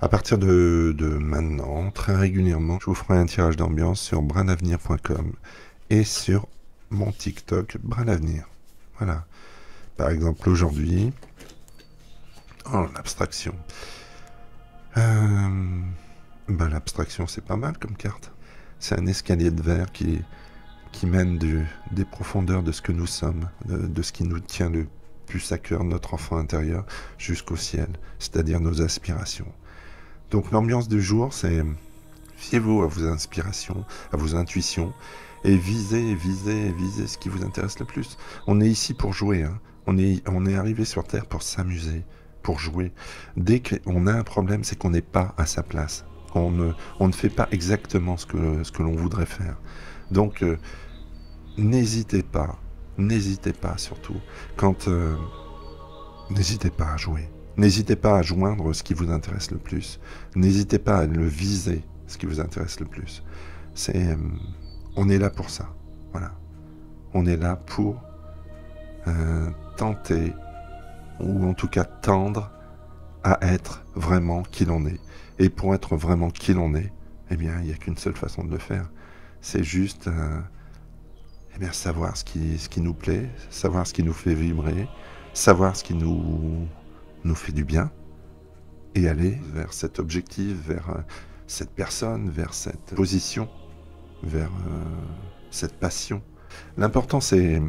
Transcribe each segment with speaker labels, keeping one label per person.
Speaker 1: À partir de maintenant, très régulièrement, je vous ferai un tirage d'ambiance sur branavenir.com et sur mon TikTok Branavenir. Voilà. Par exemple, aujourd'hui, oh, l'abstraction. L'abstraction, c'est pas mal comme carte. C'est un escalier de verre qui mène des profondeurs de ce que nous sommes, de ce qui nous tient le plus à cœur, notre enfant intérieur, jusqu'au ciel, c'est-à-dire nos aspirations. Donc l'ambiance du jour, c'est fiez-vous à vos inspirations, à vos intuitions, et visez ce qui vous intéresse le plus. On est ici pour jouer, hein. On est arrivé sur Terre pour s'amuser, pour jouer. Dès qu'on a un problème, c'est qu'on n'est pas à sa place. On ne fait pas exactement ce que l'on voudrait faire. Donc, n'hésitez pas surtout, n'hésitez pas à jouer. N'hésitez pas à joindre ce qui vous intéresse le plus. N'hésitez pas à le viser, ce qui vous intéresse le plus. On est là pour ça. Voilà. On est là pour tenter, ou en tout cas tendre à être vraiment qui l'on est. Et pour être vraiment qui l'on est, eh bien, il n'y a qu'une seule façon de le faire. C'est juste savoir ce qui nous plaît, savoir ce qui nous fait vibrer, savoir ce qui nous fait du bien, et aller vers cet objectif, vers cette personne, vers cette position, vers cette passion. L'important, c'est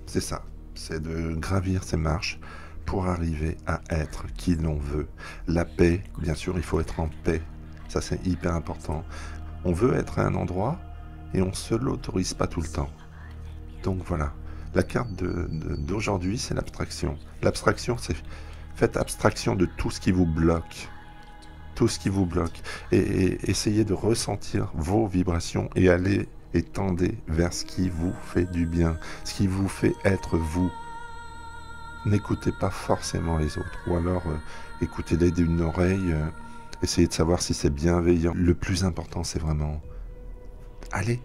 Speaker 1: ça, c'est de gravir ces marches pour arriver à être qui l'on veut. La paix, bien sûr, il faut être en paix, ça c'est hyper important. On veut être à un endroit et on ne se l'autorise pas tout le temps. Donc voilà, la carte d'aujourd'hui, c'est l'abstraction. L'abstraction, c'est faites abstraction de tout ce qui vous bloque. Tout ce qui vous bloque. Et essayez de ressentir vos vibrations et aller et tendez vers ce qui vous fait du bien, ce qui vous fait être vous. N'écoutez pas forcément les autres, ou alors écoutez-les d'une oreille, essayez de savoir si c'est bienveillant. Le plus important, c'est vraiment allez.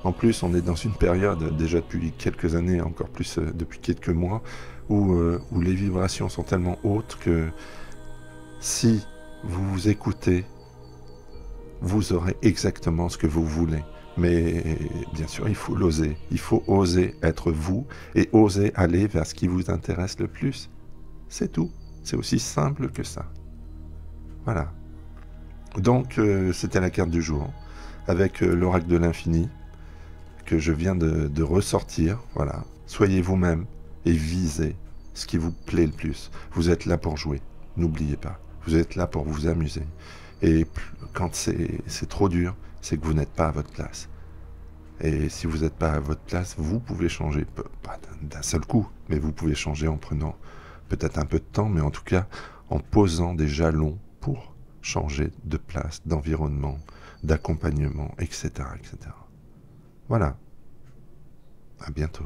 Speaker 1: En plus, on est dans une période, déjà depuis quelques années, encore plus depuis quelques mois, où les vibrations sont tellement hautes que si vous vous écoutez, vous aurez exactement ce que vous voulez. Mais bien sûr, il faut l'oser. Il faut oser être vous et oser aller vers ce qui vous intéresse le plus. C'est tout. C'est aussi simple que ça. Voilà. Donc, c'était la carte du jour, avec l'oracle de l'infini, que je viens de ressortir. Voilà. Soyez vous-même et visez ce qui vous plaît le plus. Vous êtes là pour jouer. N'oubliez pas. Vous êtes là pour vous amuser. Et quand c'est trop dur, c'est que vous n'êtes pas à votre place. Et si vous n'êtes pas à votre place, vous pouvez changer, pas d'un seul coup, mais vous pouvez changer en prenant peut-être un peu de temps, mais en tout cas en posant des jalons pour changer de place, d'environnement, d'accompagnement, etc., etc. Voilà. À bientôt.